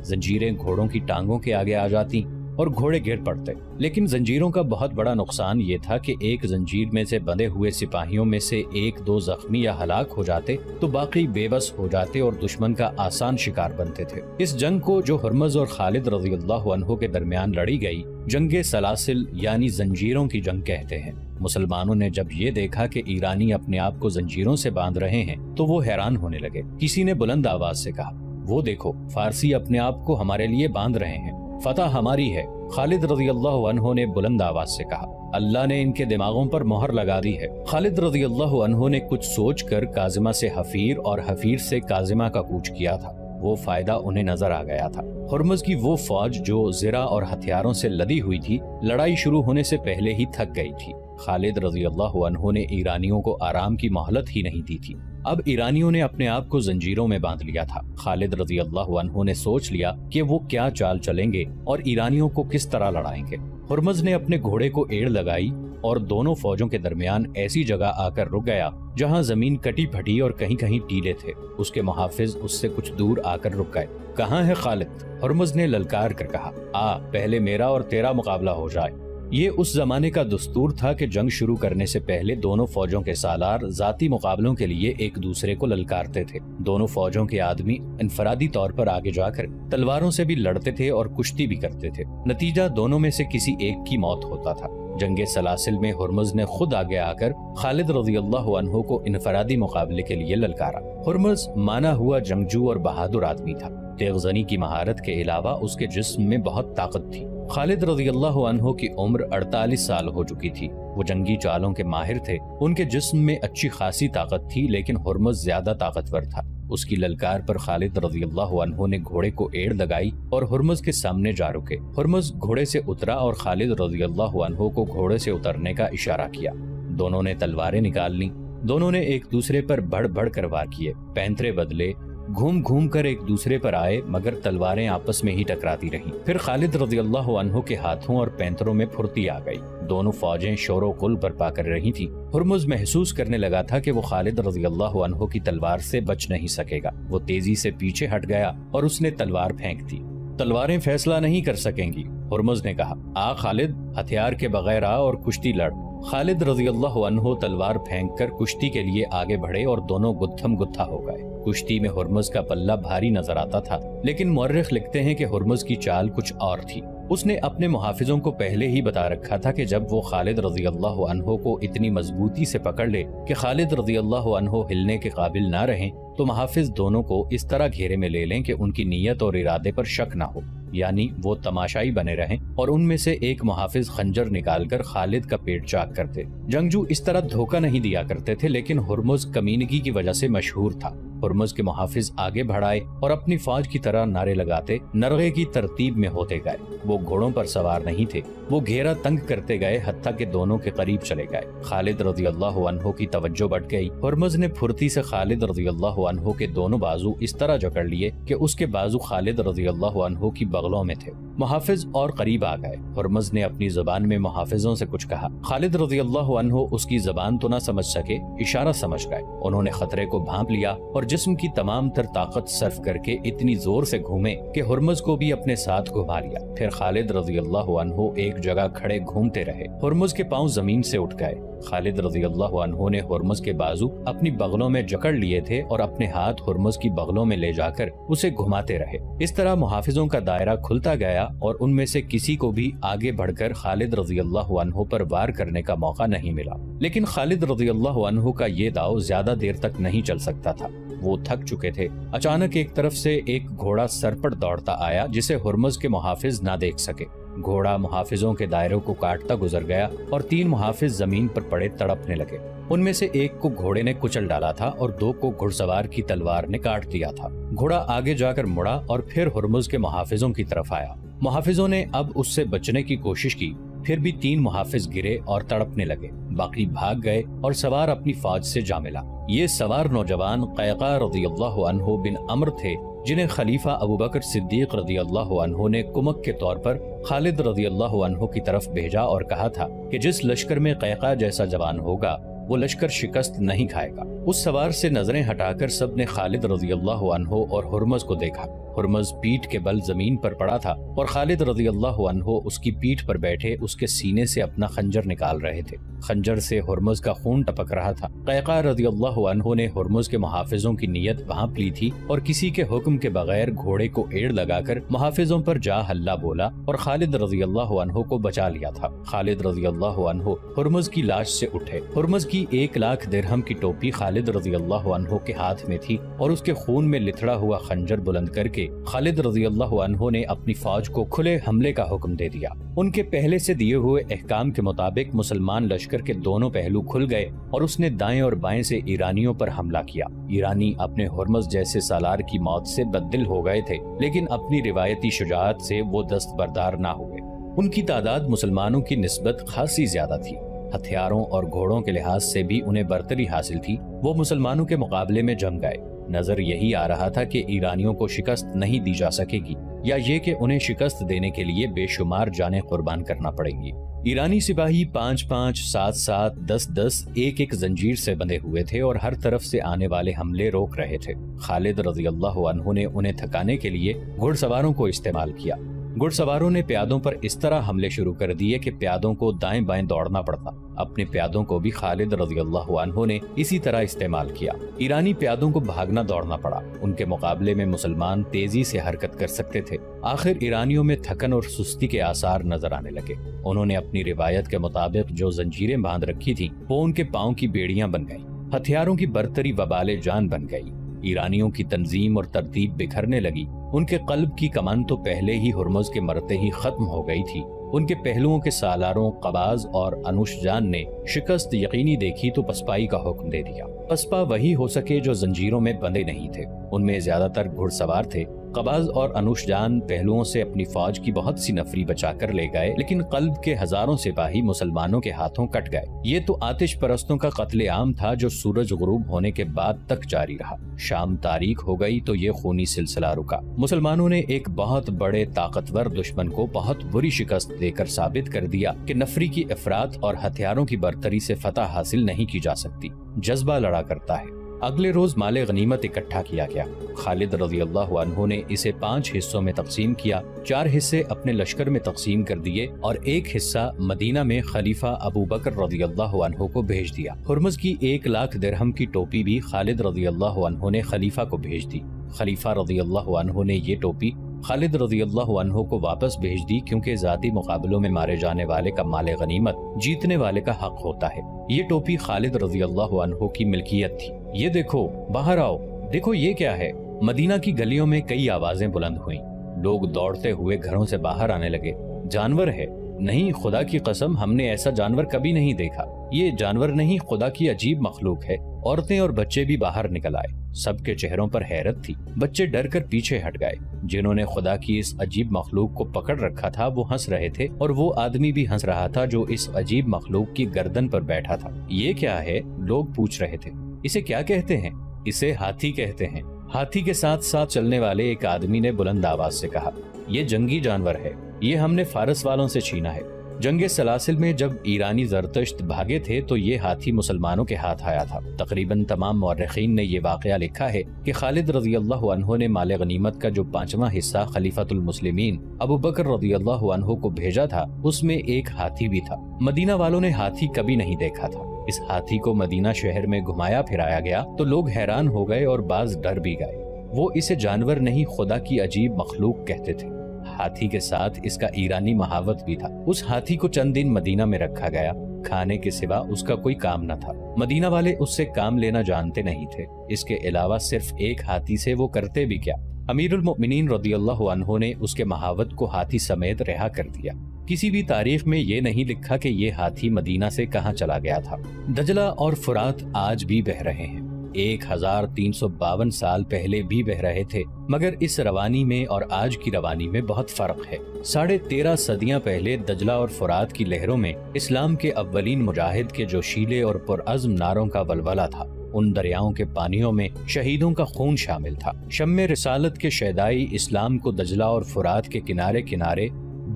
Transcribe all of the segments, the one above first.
जंजीरें घोड़ों की टांगों के आगे आ जाती और घोड़े गिर पड़ते। लेकिन जंजीरों का बहुत बड़ा नुकसान ये था कि एक जंजीर में से बंधे हुए सिपाहियों में से एक दो जख्मी या हलाक हो जाते तो बाकी बेबस हो जाते और दुश्मन का आसान शिकार बनते थे। इस जंग को, जो हुर्मुज़ और खालिद रज़ियल्लाहु अन्हु के दरमियान लड़ी गई, जंगे सलासिल यानी जंजीरों की जंग कहते हैं। मुसलमानों ने जब ये देखा कि ईरानी अपने आप को जंजीरों से बांध रहे हैं तो वो हैरान होने लगे। किसी ने बुलंद आवाज से कहा, वो देखो, फारसी अपने आप को हमारे लिए बांध रहे हैं, फतह हमारी है। खालिद रज़ियल्लाहु अन्हु ने बुलंद आवाज से कहा, अल्लाह ने इनके दिमागों पर मोहर लगा दी है। खालिद रज़ियल्लाहु अन्हु ने कुछ सोचकर काजिमा से हफीर और हफीर से काजिमा का कूच किया था। वो फायदा उन्हें नजर आ गया था। हुर्मुज़ की वो फौज जो ज़रा और हथियारों से लदी हुई थी, लड़ाई शुरू होने से पहले ही थक गई थी। खालिद रज़ियल्लाहु अन्हु ने ईरानियों को आराम की मोहलत ही नहीं दी थी। अब ईरानियों ने अपने आप को जंजीरों में बांध लिया था। खालिद रज़ियल्लाहु अन्हु ने सोच लिया कि वो क्या चाल चलेंगे और ईरानियों को किस तरह लड़ाएंगे। हुर्मुज़ ने अपने घोड़े को एड़ लगाई और दोनों फौजों के दरमियान ऐसी जगह आकर रुक गया जहां जमीन कटी फटी और कहीं कहीं टीले थे। उसके मुहाफिज उससे कुछ दूर आकर रुक गए। कहाँ है खालिद? हुर्मुज़ ने ललकार कर कहा, आ पहले मेरा और तेरा मुकाबला हो जाए। ये उस जमाने का दस्तूर था कि जंग शुरू करने से पहले दोनों फौजों के सालार जाती मुकाबलों के लिए एक दूसरे को ललकारते थे। दोनों फौजों के आदमी इनफरादी तौर पर आगे जाकर तलवारों से भी लड़ते थे और कुश्ती भी करते थे। नतीजा दोनों में से किसी एक की मौत होता था। जंगे सलासिल में हुर्मुज़ ने खुद आगे आकर खालिद रज़ियल्लाहु अन्हु को इनफरादी मुकाबले के लिए ललकारा। हुर्मुज़ माना हुआ जंगजू और बहादुर आदमी था। तेगज़नी की महारत के अलावा उसके जिस्म में बहुत ताकत थी। खालिद रज़ियल्लाहु अन्हु की उम्र 48 साल हो चुकी थी। वो जंगी चालों के माहिर थे। उनके जिस्म में अच्छी खासी ताकत थी, लेकिन हुर्मुज़ ज्यादा ताकतवर था। उसकी ललकार पर खालिद रज़ियल्लाहु अन्हु ने घोड़े को एड़ लगाई और हुर्मुज़ के सामने जा रुके। हुर्मुज़ घोड़े से उतरा और खालिद रज़ियल्लाहु अन्हु को घोड़े से उतरने का इशारा किया। दोनों ने तलवारें निकाल ली। दोनों ने एक दूसरे पर बढ़ बढ़ कर वार किए। पैंतरे बदले, घूम घूम कर एक दूसरे पर आए, मगर तलवारें आपस में ही टकराती रहीं। फिर खालिद रज़ियल्लाहु अन्हु के हाथों और पैंतरों में फुर्ती आ गई। दोनों फौजें शोरो कुल बरपा कर रही थी। हुर्मुज़ महसूस करने लगा था कि वो खालिद रज़ियल्लाहु अन्हु की तलवार से बच नहीं सकेगा। वो तेजी से पीछे हट गया और उसने तलवार फेंक दी। तलवारें फैसला नहीं कर सकेंगी, हुर्मुज़ ने कहा। आ खालिद, हथियार के बगैर आ और कुश्ती लड़। खालिद रज़ियल्लाहु अन्हु तलवार फेंककर कुश्ती के लिए आगे बढ़े और दोनों गुत्थम गुत्था हो गए। कुश्ती में हुर्मुज़ का पल्ला भारी नजर आता था, लेकिन मुअर्रिख लिखते हैं कि हुर्मुज़ की चाल कुछ और थी। उसने अपने मुहाफिजों को पहले ही बता रखा था कि जब वो खालिद रज़ियल्लाहु अन्हु को इतनी मजबूती से पकड़ ले कि खालिद रज़ियल्लाहु अन्हु हिलने के काबिल ना रहें, तो मुहाफिज दोनों को इस तरह घेरे में ले लें कि उनकी नीयत और इरादे पर शक ना हो, यानी वो तमाशाई बने रहें और उनमें से एक मुहाफिज खंजर निकालकर खालिद का पेट चाक करते। जंगजू इस तरह धोखा नहीं दिया करते थे, लेकिन हुर्मुज़ कमीनगी की वजह से मशहूर था। हुर्मुज़ के मुहाफिज आगे बढ़ाए और अपनी फौज की तरह नारे लगाते नरगे की तरतीब में होते गए। वो घोड़ों पर सवार नहीं थे। वो घेरा तंग करते गए, हत्ता के दोनों के करीब चले गए। खालिद रज़ियल्लाहु अन्हु की तवज्जो बढ़ गई। हुर्मुज़ ने फुर्ती से खालिद रज़ियल्लाहु अन्हु के दोनों बाजू इस तरह जकड़ लिए कि उसके बाजू खालिद रज़ियल्लाहु अन्हु की बगलों में थे। मुहाफिज और करीब आ गए। हुर्मुज़ ने अपनी ज़बान में मुहाफिजों से कुछ कहा। खालिद रज़ियल्लाहु अन्हु उसकी ज़बान तो न समझ सके, इशारा समझ गए। उन्होंने खतरे को भांप लिया और जिस्म की तमाम तर ताकत सर्फ करके इतनी जोर से घूमे कि हुर्मुज़ को भी अपने साथ घुमा लिया। फिर खालिद रज़ियल्लाहु अन्हु एक जगह खड़े घूमते रहे। हुर्मुज़ के पांव जमीन से उठ गए। खालिद रज़ियल्लाहु अन्हु ने हुर्मुज़ के बाजू अपनी बगलों में जकड़ लिए थे और अपने हाथ हुर्मुज़ की बगलों में ले जाकर उसे घुमाते रहे। इस तरह मुहाफिजों का दायरा खुलता गया और उनमें से किसी को भी आगे बढ़कर खालिद रज़ियल्लाहु अन्हु पर वार करने का मौका नहीं मिला। लेकिन खालिद रज़ियल्लाहु अन्हु का ये दाव ज्यादा देर तक नहीं चल सकता था। वो थक चुके थे। अचानक एक तरफ से एक घोड़ा सर पर दौड़ता आया, जिसे हुर्मुज़ के मुहाफिज ना देख सके। घोड़ा मुहाफिजों के दायरों को काटता गुजर गया और 3 मुहाफिज जमीन पर पड़े तड़पने लगे। उनमें से एक को घोड़े ने कुचल डाला था और 2 को घुड़सवार की तलवार ने काट दिया था। घोड़ा आगे जाकर मुड़ा और फिर हुर्मुज़ के मुहाफिजों की तरफ आया। मुहाफिजों ने अब उससे बचने की कोशिश की, फिर भी 3 मुहाफिज गिरे और तड़पने लगे। बाकी भाग गए और सवार अपनी फौज से जा मिला। ये सवार नौजवान क़ैक़ा रज़ियल्लाहु अन्हु बिन अम्र थे, जिन्हें खलीफा अबू बकर सिद्दीक रज़ियल्लाहु अन्हु ने कुमक के तौर पर खालिद रज़ियल्लाहु अन्हु की तरफ भेजा और कहा था कि जिस लश्कर में क़ैक़ा जैसा जवान होगा وہ لشکر شکست نہیں کھائے گا۔ اس سوار سے نظریں ہٹا کر سب نے خالد رضی اللہ عنہ اور ہرمز کو دیکھا۔ ہرمز پیٹھ کے بل زمین پر پڑا تھا اور خالد رضی اللہ عنہ اس کی پیٹھ پر بیٹھے اس کے سینے سے اپنا خنجر نکال رہے تھے۔ خنجر سے ہرمز کا خون ٹپک رہا تھا۔ قیقاع رضی اللہ عنہ نے ہرمز کے محافظوں کی نیت بھانپ لی تھی اور کسی کے حکم کے بغیر گھوڑے کو ایڑ لگا کر محافظوں پر جا ہلا بولا اور خالد رضی اللہ عنہ کو بچا لیا تھا۔ خالد رضی اللہ عنہ ہرمز کی لاش سے اٹھے۔ ہرمز کی 1,00,000 درہم کی ٹوپی خالد رضی اللہ عنہ کے ہاتھ میں تھی اور اس کے خون میں لتھڑا ہوا خنجر بلند کر کے خالد رضی اللہ عنہ نے اپنی فوج کو کھلے حملے کا حکم دے دیا۔ ان کے پہلے سے دیے ہوئے احکام کے مطابق مسلمان لشکر کے دونوں پہلو کھل گئے اور اس نے دائیں اور بائیں سے ایرانیوں پر حملہ کیا۔ ایرانی اپنے ہرمز جیسے سالار کی موت سے بددل ہو گئے تھے، لیکن اپنی روایتی شجاعت سے وہ دستبردار نہ ہوئے۔ ان کی تعداد مسلمانوں کی نسبت خاصی زیادہ تھی۔ ہتھیاروں اور گھوڑوں کے لحاظ سے بھی انہیں برتری حاصل تھی۔ وہ مسلمانوں کے مقابلے میں جم گئے۔ نظر یہی آ رہا تھا کہ ایرانیوں کو شکست نہیں دی جا سکے گی، یا یہ کہ انہیں شکست دینے کے لیے بے شمار جانیں قربان کرنا پڑیں گی۔ ایرانی سپاہی 5-5، 7-7، 10-10 ایک زنجیر سے بندھے ہوئے تھے اور ہر طرف سے آنے والے حملے روک رہے تھے۔ خالد رضی اللہ عنہ نے انہیں تھکانے کے لیے گھڑ سواروں کو استعمال کیا۔ گھڑ سواروں نے پیادوں پر اس طرح حملے شروع کر دیے کہ پیادوں کو دائیں بائیں دوڑنا پڑتا۔ اپنے پیادوں کو بھی خالد رضی اللہ عنہ نے اسی طرح استعمال کیا۔ ایرانی پیادوں کو بھاگنا دوڑنا پڑا۔ ان کے مقابلے میں مسلمان تیزی سے حرکت کر سکتے تھے۔ آخر ایرانیوں میں تھکن اور سستی کے آثار نظر آنے لگے۔ انہوں نے اپنی روایت کے مطابق جو زنجیریں باندھ رکھی تھیں وہ ان کے پاؤں کی بیڑیاں بن گئیں۔ ہتھیاروں کی برتری وبال جان بن گئی۔ ایرانیوں کی تنظیم اور ترتیب بکھرنے لگی۔ ان کے قلب کی کمان تو پہلے ہی ہرمز کے مرتے ہی ختم ہو گئی تھی۔ ان کے پہلوؤں کے سالاروں قباز اور انوش جان نے شکست یقینی دیکھی تو پسپائی کا حکم دے دیا۔ پسپا وہی ہو سکے جو زنجیروں میں بندھے نہیں تھے۔ ان میں زیادہ تر گھڑ سوار تھے۔ قباز اور انوش جان پہلوؤں سے اپنی فوج کی بہت سی نفری بچا کر لے گئے، لیکن قلب کے ہزاروں سپاہی مسلمانوں کے ہاتھوں کٹ گئے۔ یہ تو آتش پرستوں کا قتل عام تھا جو سورج غروب ہونے کے بعد تک جاری رہا۔ شام تاریک ہو گئی تو یہ خونی سلسلہ رکا۔ مسلمانوں نے ایک بہت بڑے طاقتور دشمن کو بہت بری شکست دے کر ثابت کر دیا کہ نفری کی افراط اور ہتھیاروں کی برتری سے فتح حاصل نہیں کی جا سکتی، جذبہ لڑا کرتا ہے۔ اگلے روز مال غنیمت اکٹھا کیا گیا۔ خالد رضی اللہ عنہ نے اسے 5 حصوں میں تقسیم کیا۔ 4 حصے اپنے لشکر میں تقسیم کر دیے اور ایک حصہ مدینہ میں خلیفہ ابو بکر رضی اللہ عنہ کو بھیج دیا۔ ہرمز کی 1,00,000 درہم کی ٹوپی بھی خالد رضی اللہ عنہ نے خلیفہ کو بھیج دی۔ خلیفہ رضی اللہ عنہ نے یہ ٹوپی خالد رضی اللہ عنہ کو واپس بھیج دی، کیونکہ ذاتی مقابلوں میں مارے جانے والے کا مال غنیمت جیتنے والے کا حق ہوتا ہے۔ یہ ٹوپی خالد رضی اللہ عنہ کی ملکیت تھی۔ یہ دیکھو، باہر آؤ، دیکھو یہ کیا ہے۔ مدینہ کی گلیوں میں کئی آوازیں بلند ہوئیں۔ لوگ دوڑتے ہوئے گھروں سے باہر آنے لگے۔ جانور ہے؟ نہیں، خدا کی قسم ہم نے ایسا جانور کبھی نہیں دیکھا۔ یہ جانور نہیں، خدا کی عجیب مخلوق ہے۔ عورتیں اور بچے بھی باہر نکل آئے۔ سب کے چہروں پر حیرت تھی۔ بچے ڈر کر پیچھے ہٹ گئے۔ جنہوں نے خدا کی اس عجیب مخلوق کو پکڑ رکھا تھا وہ ہنس رہے تھے، اور وہ آدمی بھی ہنس رہا تھا جو اس عجیب مخلوق کی گردن پر بیٹھا تھا۔ یہ کیا ہے؟ لوگ پوچھ رہے تھے۔ اسے کیا کہتے ہیں؟ اسے ہاتھی کہتے ہیں۔ ہاتھی کے ساتھ ساتھ چلنے والے ایک آدمی نے بلند آواز سے کہا، یہ جنگی جانور ہے، یہ ہم نے فارس والوں سے چھینا ہے۔ جنگ سلاسل میں جب ایرانی زرتشت بھاگے تھے تو یہ ہاتھی مسلمانوں کے ہاتھ آیا تھا۔ تقریباً تمام مورخین نے یہ واقعہ لکھا ہے کہ خالد رضی اللہ عنہ نے مال غنیمت کا جو 5واں حصہ خلیفۃ المسلمین ابو بکر رضی اللہ عنہ کو بھیجا تھا اس میں ایک ہاتھی بھی تھا۔ مدینہ والوں نے ہاتھی کبھی نہیں دیکھا تھا۔ اس ہاتھی کو مدینہ شہر میں گھمایا پھرایا گیا تو لوگ حیران ہو گئے اور بعض ڈر بھی گئے۔ وہ اسے جانور نہیں، خدا کی عجیب مخلوق کہتے تھے۔ ہاتھی کے ساتھ اس کا ایرانی محاوت بھی تھا۔ اس ہاتھی کو چند دن مدینہ میں رکھا گیا۔ کھانے کے سوا اس کا کوئی کام نہ تھا۔ مدینہ والے اس سے کام لینا جانتے نہیں تھے۔ اس کے علاوہ صرف ایک ہاتھی سے وہ کرتے بھی کیا؟ امیر المؤمنین رضی اللہ عنہ نے اس کے محاوت کو ہاتھی سمیت رہا کر دیا۔ کسی بھی تاریخ میں یہ نہیں لکھا کہ یہ ہاتھی مدینہ سے کہاں چلا گیا تھا۔ دجلہ اور فرات آج بھی بہہ رہے ہیں۔ 1352 سال پہلے بھی بہ رہے تھے، مگر اس روانی میں اور آج کی روانی میں بہت فرق ہے۔ 13.5 صدیاں پہلے دجلہ اور فرات کی لہروں میں اسلام کے اولین مجاہد کے جوشیلے اور پرعزم نعروں کا ولولہ تھا۔ ان دریاؤں کے پانیوں میں شہیدوں کا خون شامل تھا۔ شمع رسالت کے شیدائی اسلام کو دجلہ اور فرات کے کنارے کنارے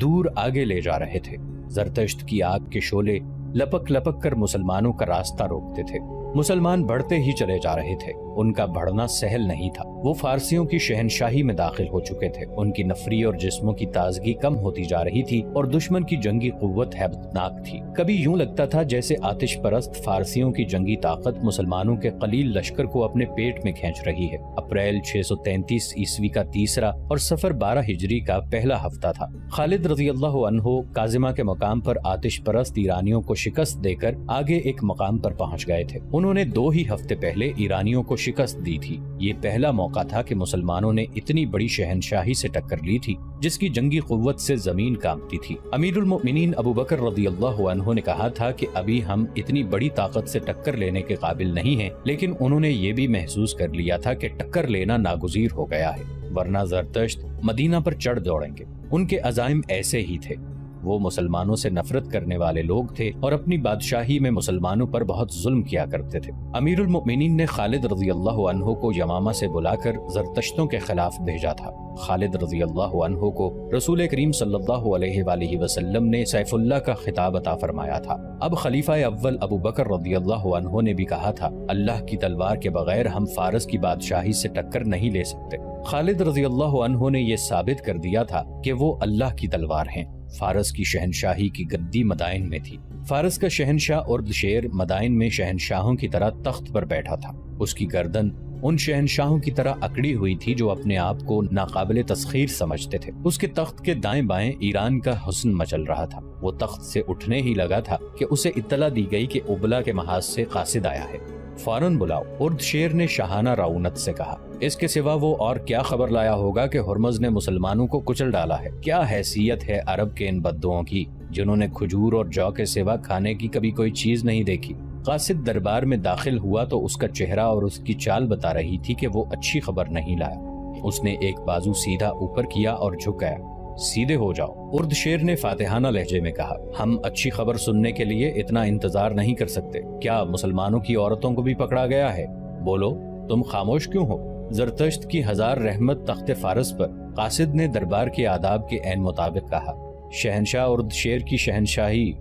دور آگے لے جا رہے تھے۔ زرتشت کی آگ کے شعلے लपक लपक कर मुसलमानों का रास्ता रोकते थे। मुसलमान बढ़ते ही चले जा रहे थे। उनका बढ़ना सहल नहीं था। वो फारसियों की शहनशाही में दाखिल हो चुके थे। उनकी नफरी और जिस्मों की ताजगी कम होती जा रही थी और दुश्मन की जंगी कुव्वत हैबतनाक थी। कभी यूं लगता था जैसे आतिश परस्त फारसियों की जंगी ताकत मुसलमानों के कलील लश्कर को अपने पेट में खींच रही है। अप्रैल 633 ईस्वी का तीसरा और सफर 12 हिजरी का पहला हफ्ता था। खालिद रज़ी अल्लाह अन्हु काजिमा के मकाम पर आतिश परस्त ईरानियों को शिकस्त देकर आगे एक मकाम पर पहुंच गए थे। उन्होंने 2 ही हफ्ते पहले ईरानियों को शिकस्त दी थी। ये पहला मौका था कि मुसलमानों ने इतनी बड़ी शहनशाही से टक्कर ली थी जिसकी जंगी कुव्वत से जमीन कांपती थी। अमीरुल मोमिनीन अबू बकर रज़ियल्लाहु अन्हु ने कहा था कि अभी हम इतनी बड़ी ताकत से टक्कर लेने के काबिल नहीं हैं, लेकिन उन्होंने ये भी महसूस कर लिया था कि टक्कर लेना नागुज़ीर हो गया है, वरना ज़रतश्त मदीना पर चढ़ दौड़ेंगे। उनके अज़ाइम ऐसे ही थे। वो मुसलमानों से नफरत करने वाले लोग थे और अपनी बादशाही में मुसलमानों पर बहुत जुल्म किया करते थे। अमीरुल मोमिनीन ने खालिद रज़ियल्लाहु अन्हु को यमामा से बुलाकर ज़रतश्तों के खिलाफ भेजा था। खालिद रज़ियल्लाहु अन्हु को रसूल करीम सल्लल्लाहु अलैहि वसल्लम ने सैफुल्लाह का खिताब अता फरमाया था। अब खलीफा अव्वल अबू बकर रज़ियल्लाहु अन्हु ने भी कहा था, अल्लाह की तलवार के बगैर हम फारस की बादशाही से टक्कर नहीं ले सकते। खालिद रज़ियल्लाहु अन्हु ने यह साबित कर दिया था कि वो अल्लाह की तलवार हैं। फारस की शहनशाही की गद्दी मदाइन में थी। फारस का शहनशाह उर्दशेर मदाइन में शहनशाहों की तरह तख्त पर बैठा था। उसकी गर्दन उन शहनशाहों की तरह अकड़ी हुई थी जो अपने आप को नाकाबिले तस्खीर समझते थे। उसके तख्त के दाएं बाएं ईरान का हुस्न मचल रहा था। वो तख्त से उठने ही लगा था कि उसे इत्तला दी गई कि उबला के महाज से कासिद आया है। फौरन बुलाओ, उर्दशेर ने शाहाना रऊनत से कहा। इसके सिवा वो और क्या खबर लाया होगा कि हुर्मज ने मुसलमानों को कुचल डाला है। क्या हैसियत है अरब के इन बद्दुओं की जिन्होंने खजूर और जौ के सिवा खाने की कभी कोई चीज नहीं देखी। कासिद दरबार में दाखिल हुआ तो उसका चेहरा और उसकी चाल बता रही थी कि वो अच्छी खबर नहीं लाया। उसने एक बाजू सीधा ऊपर किया और झुक गया। सीधे हो जाओ, उर्दशेर ने फातिहाना लहजे में कहा। हम अच्छी खबर सुनने के लिए इतना इंतजार नहीं कर सकते। क्या मुसलमानों की औरतों को भी पकड़ा गया है? बोलो, तुम खामोश क्यों हो? ज़रतश्त की 1000 रहमत तख्ते फारस पर। कासिद ने दरबार के आदाब के ऐन मुताबिक कहा। शहनशाह उर्दशेर की शहनशाही,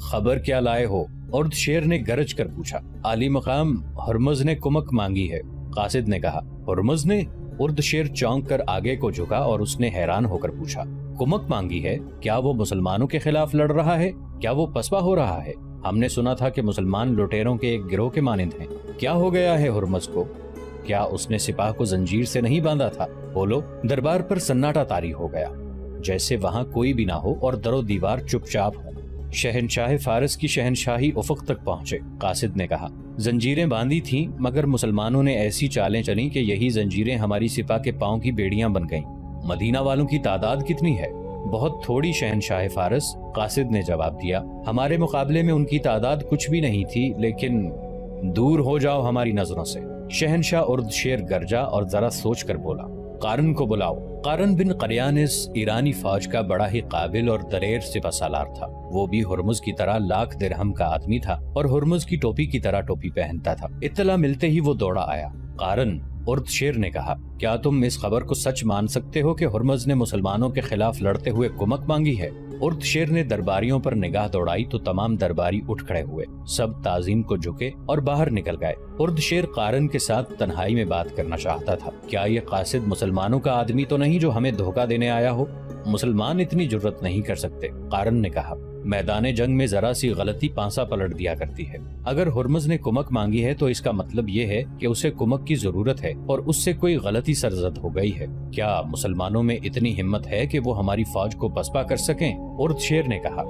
खबर क्या लाए हो? उर्दशेर ने गरज कर पूछा। आली मकाम हुर्मज ने कुमक मांगी है। कासिद ने कहा। हुर्मज ने? उर्दशेर चौंक कर आगे को झुका और उसने हैरान होकर पूछा, कुमक मांगी है? क्या वो मुसलमानों के खिलाफ लड़ रहा है? क्या वो पसपा हो रहा है? हमने सुना था कि मुसलमान लुटेरों के एक गिरोह के मानिंद हैं। क्या हो गया है हुर्मज को? क्या उसने सिपाह को जंजीर से नहीं बांधा था? बोलो। दरबार पर सन्नाटा तारी हो गया, जैसे वहां कोई भी ना हो और दरो दीवार चुपचाप हो। शहनशाह फारस की शहनशाही उफक तक पहुंचे। कासिद ने कहा, जंजीरें बांधी थीं, मगर मुसलमानों ने ऐसी चालें चली कि यही जंजीरें हमारी सिपा के पांव की बेड़ियां बन गईं। मदीना वालों की तादाद कितनी है? बहुत थोड़ी शहनशाह फारस, कासिद ने जवाब दिया। हमारे मुकाबले में उनकी तादाद कुछ भी नहीं थी, लेकिन दूर हो जाओ हमारी नजरों से। शहनशाह उर्दशेर गरजा और जरा सोच कर बोला, कारन को बुलाओ। कारन बिन करियानिस ईरानी फौज का बड़ा ही काबिल और दलेर सिपा सालार था। वो भी हुर्मुज की तरह लाख दिरहम का आदमी था और हुर्मुज की टोपी की तरह टोपी पहनता था। इत्तला मिलते ही वो दौड़ा आया। कारन, उर्दशेर ने कहा, क्या तुम इस खबर को सच मान सकते हो कि हुर्मुज ने मुसलमानों के खिलाफ लड़ते हुए कुमक मांगी है? उर्दशेर ने दरबारियों पर निगाह दौड़ाई तो तमाम दरबारी उठ खड़े हुए। सब ताजीम को झुके और बाहर निकल गए। उर्दशेर कारन के साथ तन्हाई में बात करना चाहता था। क्या ये कासिद मुसलमानों का आदमी तो नहीं जो हमें धोखा देने आया हो? मुसलमान इतनी जुर्रत नहीं कर सकते, कारन ने कहा। मैदान जंग में जरा सी गलती पांसा पलट दिया करती है। अगर हुर्मुज ने कुमक मांगी है तो इसका मतलब ये है कि उसे कुमक की जरूरत है और उससे कोई गलती सरजद हो गई है। क्या मुसलमानों में इतनी हिम्मत है कि वो हमारी फौज को पसपा कर सकें? उर्दशेर ने कहा,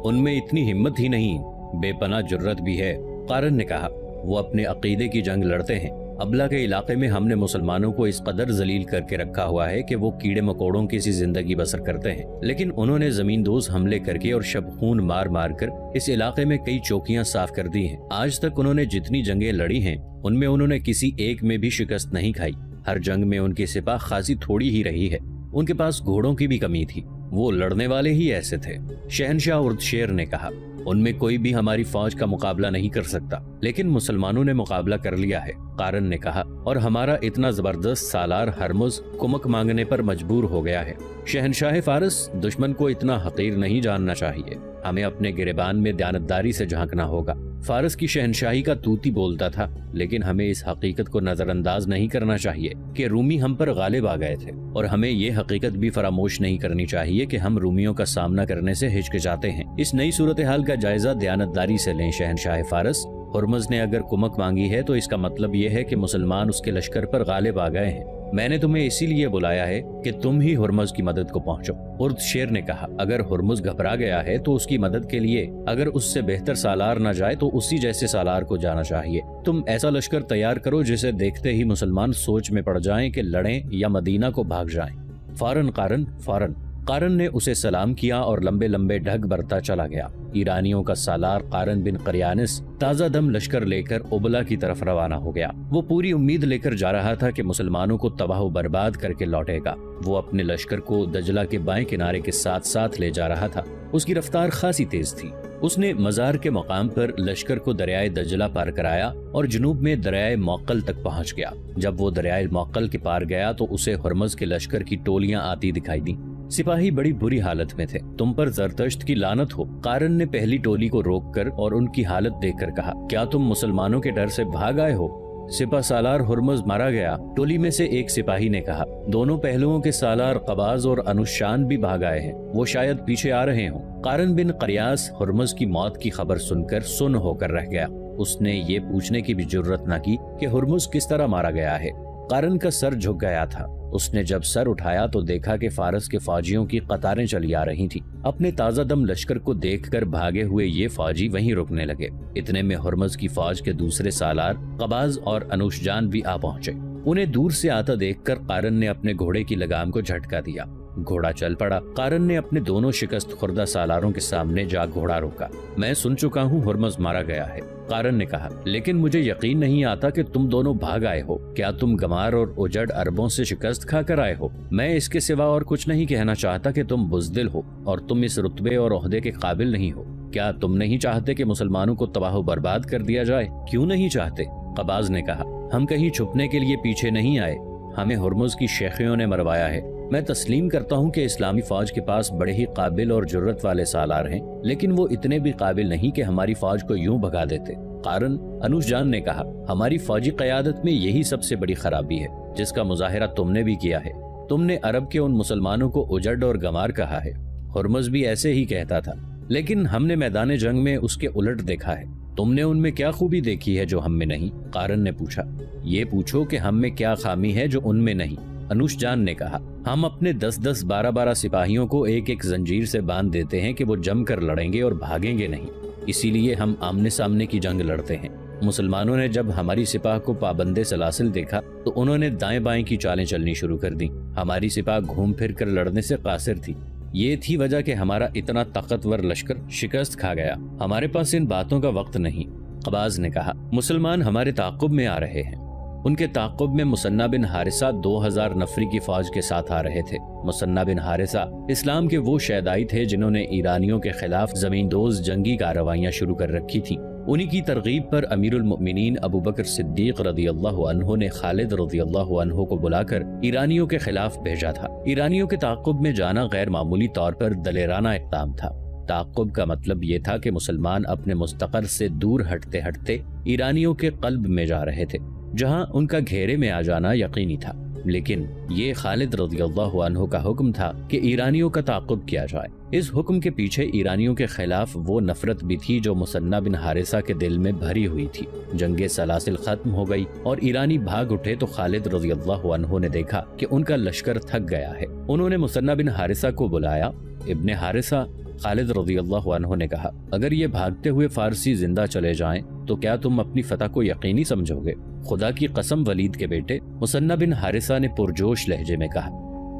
उनमें इतनी हिम्मत ही नहीं, बेपनाह जुर्रत भी है। कारन ने कहा, वो अपने अकीदे की जंग लड़ते हैं। अबला के इलाके में हमने मुसलमानों को इस कदर जलील करके रखा हुआ है कि वो कीड़े मकोड़ों की सी जिंदगी बसर करते हैं, लेकिन उन्होंने जमींदोज हमले करके और शबखून मार मार कर इस इलाके में कई चौकियां साफ कर दी हैं। आज तक उन्होंने जितनी जंगें लड़ी हैं उनमें उन्होंने किसी एक में भी शिकस्त नहीं खाई। हर जंग में उनके सिपाह खासी थोड़ी ही रही है। उनके पास घोड़ों की भी कमी थी। वो लड़ने वाले ही ऐसे थे। शहनशाह उर्दशेर ने कहा, उनमें कोई भी हमारी फौज का मुकाबला नहीं कर सकता, लेकिन मुसलमानों ने मुकाबला कर लिया है। قارن نے کہا، اور ہمارا اتنا زبردست سالار ہرمز کمک مانگنے پر مجبور ہو گیا ہے۔ شہنشاہ فارس دشمن کو اتنا حقیر نہیں جاننا چاہیے، ہمیں اپنے گریبان میں دیانتداری سے جھانکنا ہوگا۔ فارس کی شہنشاہی کا طوطی بولتا تھا، لیکن ہمیں اس حقیقت کو نظر انداز نہیں کرنا چاہیے کہ رومی ہم پر غالب آ گئے تھے، اور ہمیں یہ حقیقت بھی فراموش نہیں کرنی چاہیے کہ ہم رومیوں کا سامنا کرنے سے ہچکچاتے ہیں۔ اس نئی صورتحال کا جائزہ دیانتداری سے لیں شہنشاہ فارس۔ ہرمز نے اگر کمک مانگی ہے تو اس کا مطلب یہ ہے کہ مسلمان اس کے لشکر پر غالب آ گئے ہیں۔ میں نے تمہیں اسی لیے بلایا ہے کہ تم ہی ہرمز کی مدد کو پہنچو۔ ارد شیر نے کہا، اگر ہرمز گھبرا گیا ہے تو اس کی مدد کے لیے اگر اس سے بہتر سالار نہ جائے تو اسی جیسے سالار کو جانا چاہیے۔ تم ایسا لشکر تیار کرو جسے دیکھتے ہی مسلمان سوچ میں پڑ جائیں کہ لڑیں یا مدینہ کو بھاگ جائیں۔ Foreign قارن، foreign. قارن نے اسے سلام کیا اور لمبے لمبے ڈھگ برتا چلا گیا۔ ایرانیوں کا سالار قارن بن قریانس تازہ دم لشکر لے کر ابلا کی طرف روانہ ہو گیا۔ وہ پوری امید لے کر جا رہا تھا کہ مسلمانوں کو تباہ و برباد کر کے لوٹے گا۔ وہ اپنے لشکر کو دجلہ کے بائیں کنارے کے ساتھ ساتھ لے جا رہا تھا۔ اس کی رفتار خاصی تیز تھی۔ اس نے مزار کے مقام پر لشکر کو دریائے دجلہ پار کرایا اور جنوب میں دریائے موقل تک پہنچ گیا۔ جب وہ دریائے موقل کے پار گیا تو اسے ہرمز کے لشکر کی ٹولیاں آتی دکھائی دیں۔ سپاہی بڑی بری حالت میں تھے۔ تم پر زرتشت کی لعنت ہو، قارن نے پہلی ٹولی کو روک کر اور ان کی حالت دیکھ کر کہا، کیا تم مسلمانوں کے ڈر سے بھاگ آئے ہو؟ سپہ سالار ہرمز مارا گیا، ٹولی میں سے ایک سپاہی نے کہا۔ دونوں پہلوؤں کے سالار قباز اور انوشان بھی بھاگ آئے ہیں، وہ شاید پیچھے آ رہے ہوں۔ قارن بن قریاس ہرمز کی موت کی خبر سن کر سن ہو کر رہ گیا۔ اس نے یہ پوچھنے کی بھی جرت نہ کی کہ ہرمز کس طرح مارا گیا ہے۔ قارن کا سر جھک گیا تھا۔ اس نے جب سر اٹھایا تو دیکھا کہ فارس کے فوجیوں کی قطاریں چلی آ رہی تھیں۔ اپنے تازہ دم لشکر کو دیکھ کر بھاگے ہوئے یہ فوجی وہیں رکنے لگے۔ اتنے میں ہرمز کی فوج کے دوسرے سالار قباز اور انوش جان بھی آ پہنچے۔ انہیں دور سے آتا دیکھ کر قارن نے اپنے گھوڑے کی لگام کو جھٹکا دیا۔ گھوڑا چل پڑا۔ قارن نے اپنے دونوں شکست خوردہ سالاروں کے سامنے جا گھوڑا روکا۔ میں سن چکا ہوں ہرمز مارا گیا ہے، قارن نے کہا، لیکن مجھے یقین نہیں آتا کہ تم دونوں بھاگ آئے ہو۔ کیا تم گمار اور اجڑ عربوں سے شکست کھا کر آئے ہو؟ میں اس کے سوا اور کچھ نہیں کہنا چاہتا کہ تم بزدل ہو اور تم اس رتبے اور عہدے کے قابل نہیں ہو۔ کیا تم نہیں چاہتے کہ مسلمانوں کو تباہ و برباد کر دیا جائے؟ کیوں نہیں چاہتے؟ قباز نے کہا، ہم کہیں چھپنے کے لیے پیچھے نہیں آئے، ہمیں ہرمز کی شیخیوں نے مروایا ہے۔ میں تسلیم کرتا ہوں کہ اسلامی فوج کے پاس بڑے ہی قابل اور جرت والے سالار ہیں، لیکن وہ اتنے بھی قابل نہیں کہ ہماری فوج کو یوں بھگا دیتے۔ قارن، انوش جان نے کہا، ہماری فوجی قیادت میں یہی سب سے بڑی خرابی ہے جس کا مظاہرہ تم نے بھی کیا ہے۔ تم نے عرب کے ان مسلمانوں کو اجڑ اور گمار کہا ہے، ہرمز بھی ایسے ہی کہتا تھا، لیکن ہم نے میدان جنگ میں اس کے الٹ دیکھا ہے۔ تم نے ان میں کیا خوبی دیکھی ہے جو ہم میں نہیں؟ قارن نے پوچھا۔ یہ پوچھو کہ ہم میں کیا خامی ہے جو ان میں نہیں؟ انوش جان نے کہا، ہم اپنے 10-10 12-12 سپاہیوں کو ایک ایک زنجیر سے باندھ دیتے ہیں کہ وہ جم کر لڑیں گے اور بھاگیں گے نہیں، اسی لیے ہم آمنے سامنے کی جنگ لڑتے ہیں۔ مسلمانوں نے جب ہماری سپاہ کو پابندے سلاسل دیکھا تو انہوں نے دائیں بائیں کی چالیں چلنی شروع کر دیں۔ ہماری سپاہ گھوم پھر کر لڑنے سے قاصر تھی۔ یہ تھی وجہ کہ ہمارا اتنا طاقتور لشکر شکست کھا گیا۔ ہمارے پاس ان باتوں کا وقت نہیں۔ قباز نے کہا، مسلمان ہمارے تعاقب میں آ رہے ہیں۔ ان کے تعاقب میں مثنہ بن حارثہ 2000 نفری کی فوج کے ساتھ آ رہے تھے۔ مثنہ بن حارثہ اسلام کے وہ شیدائی تھے جنہوں نے ایرانیوں کے خلاف زمین دوز جنگی کارروائیاں شروع کر رکھی تھیں۔ انہی کی ترغیب پر امیر المؤمنین ابو بکر صدیق رضی اللہ عنہ نے خالد رضی اللہ عنہ کو بلا کر ایرانیوں کے خلاف بھیجا تھا۔ ایرانیوں کے تعاقب میں جانا غیر معمولی طور پر دلیرانہ اقدام تھا۔ تعاقب کا مطلب یہ تھا کہ مسلمان اپنے مستقر سے دور ہٹتے ہٹتے ایرانیوں کے قلب میں جا رہے تھے، جہاں ان کا گھیرے میں آ جانا یقینی تھا۔ لیکن یہ خالد رضی اللہ عنہ کا حکم تھا کہ ایرانیوں کا تعاقب کیا جائے۔ اس حکم کے پیچھے ایرانیوں کے خلاف وہ نفرت بھی تھی جو مثنہ بن حارثہ کے دل میں بھری ہوئی تھی۔ جنگ سلاسل ختم ہو گئی اور ایرانی بھاگ اٹھے تو خالد رضی اللہ عنہ نے دیکھا کہ ان کا لشکر تھک گیا ہے۔ انہوں نے مثنہ بن حارثہ کو بلایا۔ ابن حارثہ، خالد رضی اللہ عنہ نے کہا، اگر یہ بھاگتے ہوئے فارسی زندہ چلے جائیں تو کیا تم اپنی فتح کو یقینی سمجھو گے؟ خدا کی قسم ولید کے بیٹے، مثنہ بن حارثہ نے پرجوش لہجے میں کہا،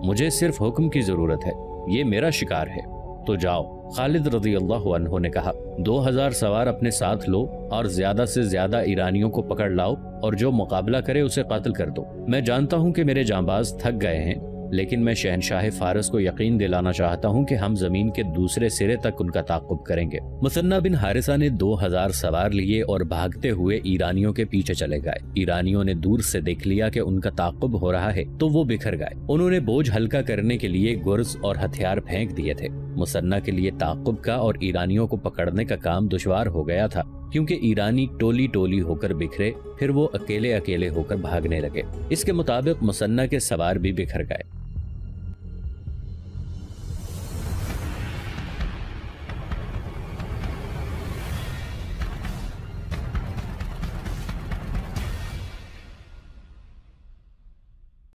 مجھے صرف حکم کی ضرورت ہے، یہ میرا شکار ہے، تو جاؤ۔ خالد رضی اللہ عنہ نے کہا، 2000 سوار اپنے ساتھ لو اور زیادہ سے زیادہ ایرانیوں کو پکڑ لاؤ اور جو مقابلہ کرے اسے قتل کر دو۔ میں جانتا ہوں کہ میرے جانباز تھک گئے ہیں، لیکن میں شہنشاہ فارس کو یقین دلانا چاہتا ہوں کہ ہم زمین کے دوسرے سرے تک ان کا تعاقب کریں گے۔ مثنیٰ بن حارثہ نے 2000 سوار لیے اور بھاگتے ہوئے ایرانیوں کے پیچھے چلے گئے۔ ایرانیوں نے دور سے دیکھ لیا کہ ان کا تعاقب ہو رہا ہے تو وہ بکھر گئے۔ انہوں نے بوجھ ہلکا کرنے کے لیے گرز اور ہتھیار پھینک دیے تھے۔ مثنیٰ کے لیے تعاقب کا اور ایرانیوں کو پکڑنے کا کام دشوار ہو گیا تھا، کیونکہ ایرانی ٹولی ٹولی ہو کر بکھرے، پھر وہ اکیلے اکیلے ہو کر بھاگنے لگے۔ اس کے مطابق مثنیٰ کے سوار بھی بکھر گئے۔